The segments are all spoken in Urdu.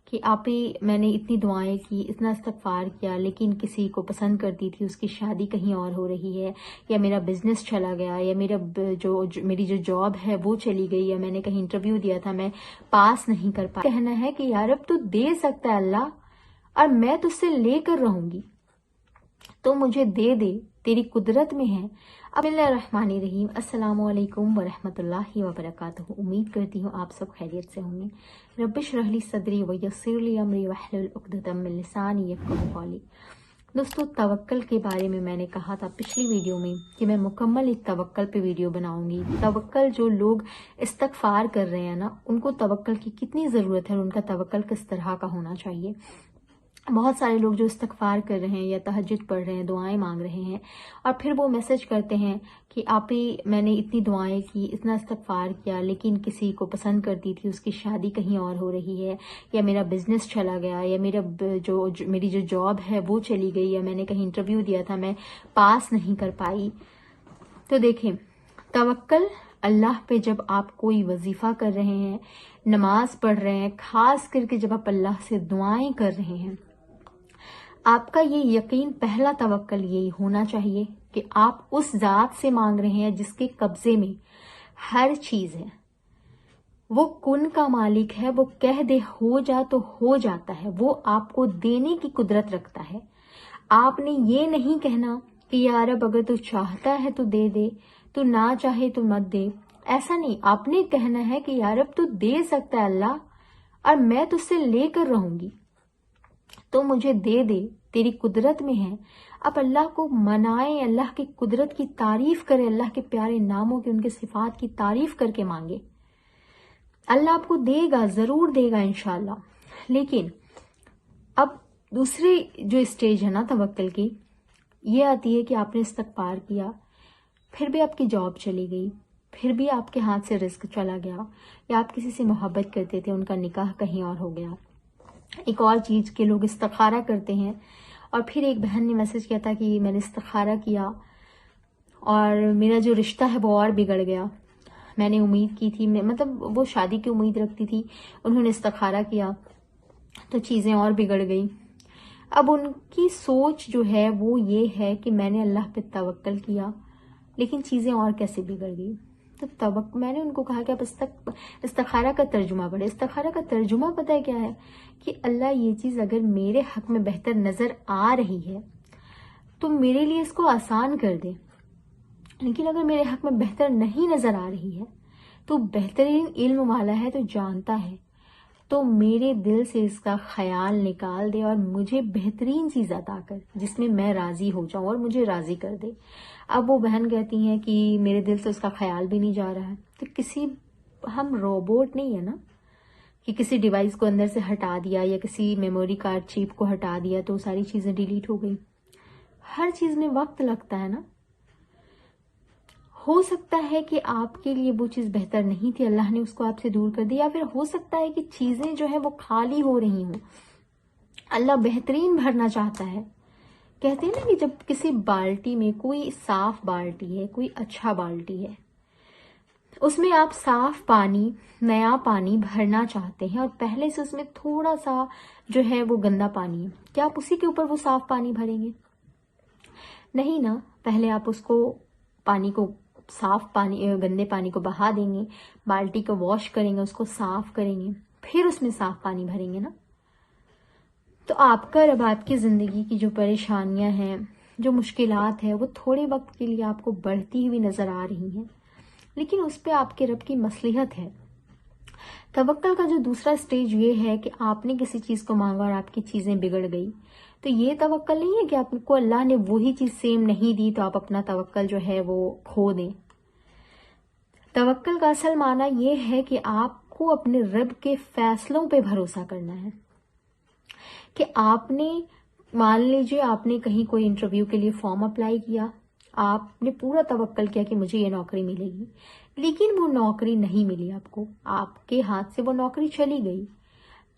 کہ آپ ہی میں نے اتنی دعائیں کی، اتنا استغفار کیا، لیکن کسی کو پسند کرتی تھی، اس کی شادی کہیں اور ہو رہی ہے، یا میرا بزنس چلا گیا، یا میری جو جاب ہے وہ چلی گئی، یا میں نے کہیں انٹرویو دیا تھا میں پاس نہیں کر پایا۔ کہنا ہے کہ یا رب تو دے سکتا ہے اللہ، اور میں تجھ سے لے کر رہوں گی، تو مجھے دے دے، تیری قدرت میں ہے۔ بسم اللہ الرحمن الرحیم۔ السلام علیکم ورحمۃ اللہ وبرکاتہ۔ امید کرتی ہوں آپ سب خیریت سے ہوں گے۔ رب اشرح لی صدری ویسر لی امری واحلل عقدۃ من لسانی یفقہوا قولی۔ دوستو، توکل کے بارے میں نے کہا تھا پچھلی ویڈیو میں کہ میں مکمل ایک توکل پہ ویڈیو بناؤں گی۔ توکل جو لوگ استغفار کر رہے ہیں نا، ان کو توکل کی کتنی ضرورت ہے، اور ان کا توکل کس طرح کا ہونا چاہیے۔ بہت سارے لوگ جو استغفار کر رہے ہیں یا تہجد پڑھ رہے ہیں، دعائیں مانگ رہے ہیں، اور پھر وہ میسج کرتے ہیں کہ آپ ہی میں نے اتنی دعائیں کی، اتنا استغفار کیا، لیکن کسی کو پسند کرتی تھی، اس کی شادی کہیں اور ہو رہی ہے، یا میرا بزنس چلا گیا، یا میری جو جاب ہے وہ چلی گئی، یا میں نے کہیں انٹرویو دیا تھا میں پاس نہیں کر پائی۔ تو دیکھیں، توکل اللہ پہ جب آپ کوئی وظیفہ کر رہے ہیں، نماز پڑھ رہے ہیں، خاص کر کے جب آپ اللہ سے دعائیں کر رہے ہیں، آپ کا یہ یقین، پہلا توکل یہی ہونا چاہیے کہ آپ اس ذات سے مانگ رہے ہیں جس کے قبضے میں ہر چیز ہے۔ وہ کن کا مالک ہے، وہ کہہ دے ہو جا تو ہو جاتا ہے، وہ آپ کو دینے کی قدرت رکھتا ہے۔ آپ نے یہ نہیں کہنا کہ یا رب اگر تو چاہتا ہے تو دے دے، تو نہ چاہے تو مت دے، ایسا نہیں۔ آپ نے کہنا ہے کہ یا رب تو دے سکتا ہے اللہ، اور میں تجھ سے لے کر رہوں گی، تو مجھے دے دے، تیری قدرت میں ہے۔ اب اللہ کو منائیں، اللہ کی قدرت کی تعریف کریں، اللہ کے پیارے ناموں کی، ان کے صفات کی تعریف کر کے مانگے۔ اللہ آپ کو دے گا، ضرور دے گا انشاءاللہ۔ لیکن اب دوسری جو اسٹیج ہے نا توکل کی، یہ آتی ہے کہ آپ نے استغفار کیا، پھر بھی آپ کی جاب چلی گئی، پھر بھی آپ کے ہاتھ سے رزق چلا گیا، یا آپ کسی سے محبت کرتے تھے، ان کا نکاح کہیں اور ہو گیا۔ ایک اور چیز کے لوگ استخارہ کرتے ہیں، اور پھر ایک بہن نے میسج کیا تھا کہ میں نے استخارہ کیا اور میرا جو رشتہ ہے وہ اور بگڑ گیا، میں نے امید کی تھی، مطلب وہ شادی کی امید رکھتی تھی، انہوں نے استخارہ کیا تو چیزیں اور بگڑ گئی۔ اب ان کی سوچ جو ہے وہ یہ ہے کہ میں نے اللہ پہ توکل کیا، لیکن چیزیں اور کیسے بگڑ گئی۔ تو میں نے ان کو کہا کہ آپ استخارہ کا ترجمہ پڑھیں۔ استخارہ کا ترجمہ پتہ ہے کیا ہے؟ کہ اللہ یہ چیز اگر میرے حق میں بہتر نظر آ رہی ہے تو میرے لیے اس کو آسان کر دے، لیکن اگر میرے حق میں بہتر نہیں نظر آ رہی ہے تو بہترین علم والا ہے، تو جانتا ہے، تو میرے دل سے اس کا خیال نکال دے اور مجھے بہترین چیز عطا کر جس میں میں راضی ہو جاؤں، اور مجھے راضی کر دے۔ اب وہ بہن کہتی ہیں کہ میرے دل سے اس کا خیال بھی نہیں جا رہا ہے، تو ہم روبوٹ نہیں ہے نا کہ کسی ڈیوائس کو اندر سے ہٹا دیا، یا کسی میموری کارڈ چیپ کو ہٹا دیا تو ساری چیزیں ڈیلیٹ ہو گئی۔ ہر چیز میں وقت لگتا ہے نا۔ ہو سکتا ہے کہ آپ کے لیے وہ چیز بہتر نہیں تھی، اللہ نے اس کو آپ سے دور کر دیا، یا پھر ہو سکتا ہے کہ چیزیں جو ہیں وہ خالی ہو رہی ہوں، اللہ بہترین بھرنا چاہتا ہے۔ کہتے ہیں نا کہ جب کسی بالٹی میں، کوئی صاف بالٹی ہے، کوئی اچھا بالٹی ہے، اس میں آپ صاف پانی، نیا پانی بھرنا چاہتے ہیں، اور پہلے سے اس میں تھوڑا سا جو ہے وہ گندا پانی ہے، کیا آپ اسی کے اوپر وہ صاف پانی بھریں گے؟ نہیں نا، پہلے آپ اس کو گندے پانی کو بہا دیں گے، بالٹی کو واش کریں گے، اس کو صاف کریں گے، پھر اس میں صاف پانی بھریں گے نا۔ تو آپ کا رب آپ کی زندگی کی جو پریشانیاں ہیں، جو مشکلات ہیں، وہ تھوڑے وقت کے لیے آپ کو بڑھتی ہوئی نظر آ رہی ہیں، لیکن اس پہ آپ کے رب کی مصلحت ہے۔ توکل کا جو دوسرا سٹیج یہ ہے کہ آپ نے کسی چیز کو مانگا اور آپ کی چیزیں بگڑ گئی، تو یہ توکل نہیں ہے کہ آپ کو اللہ نے وہی چیز سیم نہیں دی تو آپ اپنا توکل جو ہے وہ کھو دیں۔ توکل کا اصل معنی یہ ہے کہ آپ کو اپنے رب کے فیصلوں پہ بھروسہ کرنا ہے، کہ آپ نے، مان لیجیے آپ نے کہیں کوئی انٹرویو کے لیے فارم اپلائی کیا، آپ نے پورا توکل کیا کہ مجھے یہ نوکری ملے گی، لیکن وہ نوکری نہیں ملی آپ کے ہاتھ سے وہ نوکری چلی گئی،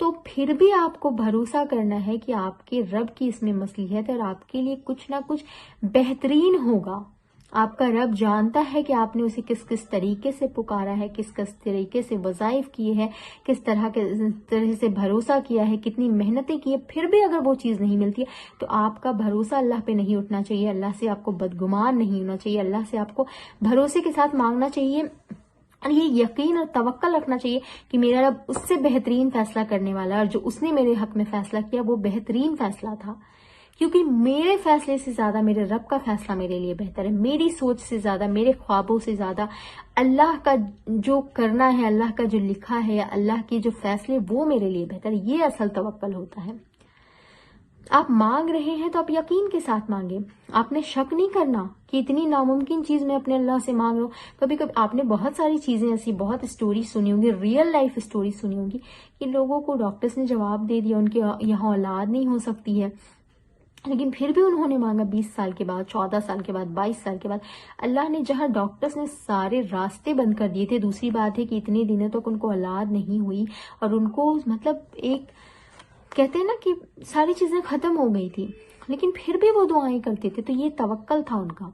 تو پھر بھی آپ کو بھروسہ کرنا ہے کہ آپ کے رب کی اس میں مصلحت ہے، اور آپ کے لیے کچھ نہ کچھ بہترین ہوگا۔ آپ کا رب جانتا ہے کہ آپ نے اسے کس کس طریقے سے پکارا ہے، کس کس طریقے سے وظائف کیے ہیں، کس طرح سے بھروسہ کیا ہے، کتنی محنتیں کی ہے، پھر بھی اگر وہ چیز نہیں ملتی ہے تو آپ کا بھروسہ اللہ پہ نہیں اٹھنا چاہیے، اللہ سے آپ کو بدگمان نہیں ہونا چاہیے، اللہ سے آپ کو بھروسے کے ساتھ مانگنا چاہیے، اور یہ یقین اور توکل رکھنا چاہیے کہ میرا رب اس سے بہترین فیصلہ کرنے والا ہے، اور جو اس نے میرے حق میں فیصلہ کیا وہ بہترین فیصلہ تھا، کیونکہ میرے فیصلے سے زیادہ میرے رب کا فیصلہ میرے لیے بہتر ہے، میری سوچ سے زیادہ، میرے خوابوں سے زیادہ اللہ کا جو کرنا ہے، اللہ کا جو لکھا ہے، یا اللہ کے جو فیصلے وہ میرے لیے بہتر ہے۔ یہ اصل توکل ہوتا ہے۔ آپ مانگ رہے ہیں تو آپ یقین کے ساتھ مانگیں، آپ نے شک نہیں کرنا کہ اتنی ناممکن چیز میں اپنے اللہ سے مانگ رہا ہوں۔ کبھی کبھی آپ نے بہت ساری چیزیں ایسی، بہت اسٹوری سنی ہوں گی، ریئل لائف اسٹوری سنی ہوں گی کہ لوگوں کو ڈاکٹرز نے جواب دے دیا ان کے یہاں اولاد نہیں ہو سکتی ہے، لیکن پھر بھی انہوں نے مانگا 20 سال کے بعد، 14 سال کے بعد، 22 سال کے بعد۔ اللہ نے جہاں ڈاکٹرز نے سارے راستے بند کر دیے تھے، دوسری بات ہے کہ اتنے دنوں تک ان کو اولاد نہیں ہوئی، اور ان کو مطلب ایک کہتے ہیں نا کہ ساری چیزیں ختم ہو گئی تھی، لیکن پھر بھی وہ دعائیں کرتے تھے۔ تو یہ توکل تھا ان کا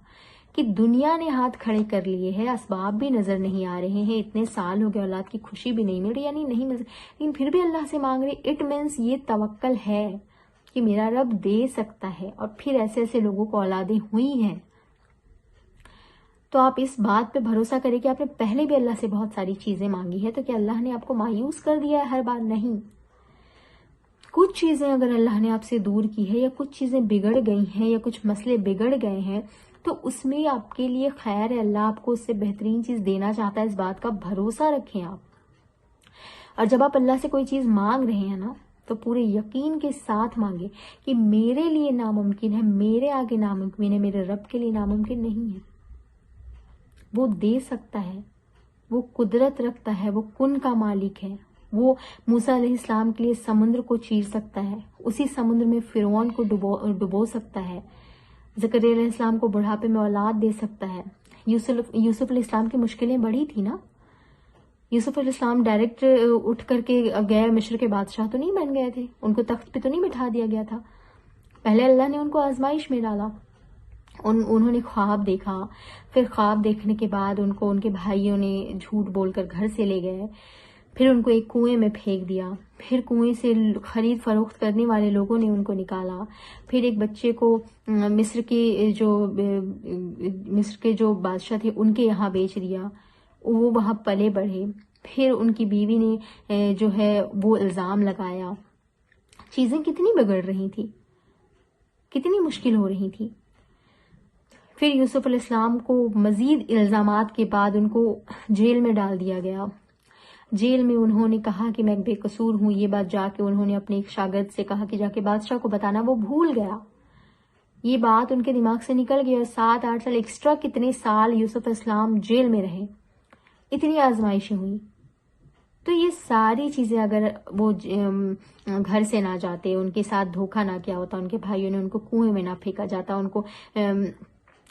کہ دنیا نے ہاتھ کھڑے کر لیے ہیں، اسباب بھی نظر نہیں آ رہے ہیں، اتنے سال ہو گئے اولاد کی خوشی بھی نہیں مل رہی، یعنی نہیں مل رہی، لیکن پھر بھی اللہ سے مانگ رہے۔ اٹ مینس یہ توکل ہے کہ میرا رب دے سکتا ہے، اور پھر ایسے ایسے لوگوں کو اولادیں ہوئی ہیں۔ تو آپ اس بات پہ بھروسہ کریں کہ آپ نے پہلے بھی اللہ سے بہت ساری چیزیں مانگی ہے، تو کیا اللہ نے آپ کو مایوس کر دیا ہے ہر بار؟ نہیں۔ کچھ چیزیں اگر اللہ نے آپ سے دور کی ہے، یا کچھ چیزیں بگڑ گئی ہیں، یا کچھ مسئلے بگڑ گئے ہیں، تو اس میں آپ کے لیے خیر ہے، اللہ آپ کو اس سے بہترین چیز دینا چاہتا ہے، اس بات کا بھروسہ رکھیں آپ۔ اور جب آپ اللہ سے کوئی چیز مانگ رہے ہیں نا، تو پورے یقین کے ساتھ مانگے کہ میرے لیے ناممکن ہے، میرے آگے ناممکن ہے، میرے رب کے لیے ناممکن نہیں ہے۔ وہ دے سکتا ہے، وہ قدرت رکھتا ہے، وہ کن کا مالک ہے، وہ موسیٰ علیہ السلام کے لیے سمندر کو چیر سکتا ہے، اسی سمندر میں فرعون کو ڈبو سکتا ہے، زکریا علیہ السلام کو بڑھاپے میں اولاد دے سکتا ہے۔ یوسف علیہ السلام کی مشکلیں بڑی تھی نا، یوسف علیہ السلام ڈائریکٹ اٹھ کر کے گئے، مصر کے بادشاہ تو نہیں بن گئے تھے، ان کو تخت پہ تو نہیں بٹھا دیا گیا تھا، پہلے اللہ نے ان کو آزمائش میں ڈالا۔ انہوں نے خواب دیکھا، پھر خواب دیکھنے کے بعد ان کو ان کے بھائیوں نے جھوٹ بول کر گھر سے لے گئے، پھر ان کو ایک کنویں میں پھینک دیا، پھر کنویں سے خرید فروخت کرنے والے لوگوں نے ان کو نکالا، پھر ایک بچے کو مصر کے جو بادشاہ تھے ان کے یہاں بیچ دیا، وہ وہاں پلے بڑھے، پھر ان کی بیوی نے جو ہے وہ الزام لگایا۔ چیزیں کتنی بگڑ رہی تھی، کتنی مشکل ہو رہی تھی۔ پھر یوسف علیہ السلام کو مزید الزامات کے بعد ان کو جیل میں ڈال دیا گیا۔ جیل میں انہوں نے کہا کہ میں بے قصور ہوں، یہ بات جا کے انہوں نے اپنے ایک شاگرد سے کہا کہ جا کے بادشاہ کو بتانا، وہ بھول گیا، یہ بات ان کے دماغ سے نکل گئی، اور 7-8 سال ایکسٹرا کتنے سال یوسف علیہ السلام جیل میں رہے، اتنی آزمائشیں ہوئی۔ تو یہ ساری چیزیں اگر وہ گھر سے نہ جاتے، ان کے ساتھ دھوکہ نہ کیا ہوتا، ان کے بھائیوں نے ان کو کنویں میں نہ پھینکا جاتا،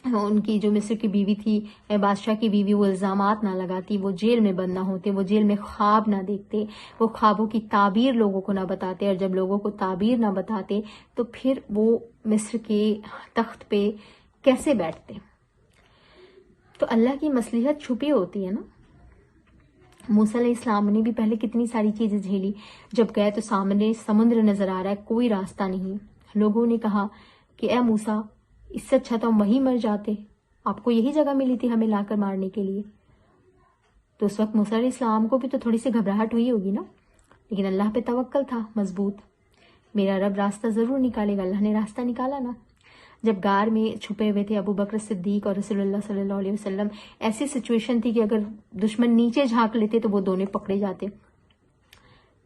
ان کی جو مصر کی بیوی تھی، بادشاہ کی بیوی، وہ الزامات نہ لگاتی، وہ جیل میں بند نہ ہوتے، وہ جیل میں خواب نہ دیکھتے، وہ خوابوں کی تعبیر لوگوں کو نہ بتاتے، اور جب لوگوں کو تعبیر نہ بتاتے تو پھر وہ مصر کے تخت پہ کیسے بیٹھتے؟ تو اللہ کی مصلحت چھپی ہوتی ہے نا۔ موسیٰ علیہ السلام نے بھی پہلے کتنی ساری چیزیں جھیلی، جب گئے تو سامنے سمندر نظر آ رہا ہے، کوئی راستہ نہیں، لوگوں نے کہا کہ اے موسیٰ، اس سے اچھا تو ہم وہیں مر جاتے، آپ کو یہی جگہ ملی تھی ہمیں لا کر مارنے کے لیے۔ تو اس وقت موسیٰ علیہ السلام کو بھی تو تھوڑی سی گھبراہٹ ہوئی ہوگی نا، لیکن اللہ پہ توکل تھا مضبوط، میرا رب راستہ ضرور نکالے گا، اللہ نے راستہ نکالا نا۔ جب غار میں چھپے ہوئے تھے ابو بکر صدیق اور رسول اللہ صلی اللہ علیہ وسلم، ایسی سچویشن تھی کہ اگر دشمن نیچے جھانک لیتے تو وہ دونوں پکڑے جاتے،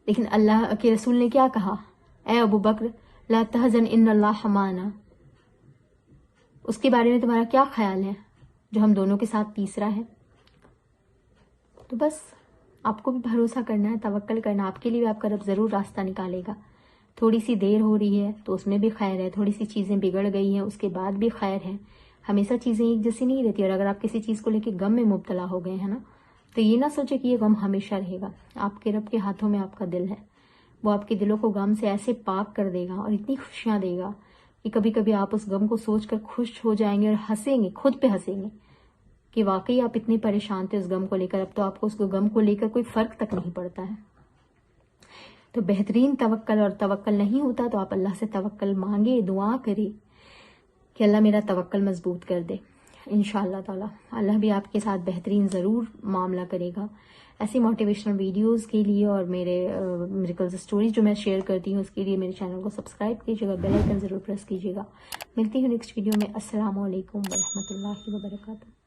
لیکن اللہ کے رسول نے کیا کہا؟ اے ابو بکر لا تحزن ان اللہ معنا، اس کے بارے میں تمہارا کیا خیال ہے جو ہم دونوں کے ساتھ تیسرا ہے؟ تو بس آپ کو بھی بھروسہ کرنا ہے، توکل کرنا، آپ کے لیے بھی آپ کا رب ضرور راستہ نکالے گا۔ تھوڑی سی دیر ہو رہی ہے تو اس میں بھی خیر ہے، تھوڑی سی چیزیں بگڑ گئی ہیں اس کے بعد بھی خیر ہے، ہمیشہ چیزیں ایک جیسی نہیں رہتی، اور اگر آپ کسی چیز کو لے کے غم میں مبتلا ہو گئے ہیں نا، تو یہ نہ سوچے کہ یہ غم ہمیشہ رہے گا، آپ کے رب کے ہاتھوں میں آپ کا دل ہے، وہ آپ کے دلوں کو غم سے ایسے پاک کر دے گا اور اتنی خوشیاں دے گا کہ کبھی کبھی آپ اس غم کو سوچ کر خوش ہو جائیں گے اور ہنسیں گے، خود پہ ہنسیں گے کہ واقعی آپ اتنے پریشان تھے اس غم کو لے کر، اب تو آپ کو اس غم کو لے کر کوئی فرق تک نہیں پڑتا ہے۔ تو بہترین توکل، اور توکل نہیں ہوتا تو آپ اللہ سے توکل مانگے، دعا کرے کہ اللہ میرا توکل مضبوط کر دے۔ انشاءاللہ تعالی اللہ بھی آپ کے ساتھ بہترین ضرور معاملہ کرے گا۔ ایسی موٹیویشنل ویڈیوز کے لیے اور میرے میریکلز اسٹوریز جو میں شیئر کرتی ہوں اس کے لیے میرے چینل کو سبسکرائب کیجیے گا، بیل آئیکن ضرور پریس کیجیے گا۔ ملتی ہوں نیکسٹ ویڈیو میں۔ السلام علیکم ورحمۃ اللہ وبرکاتہ۔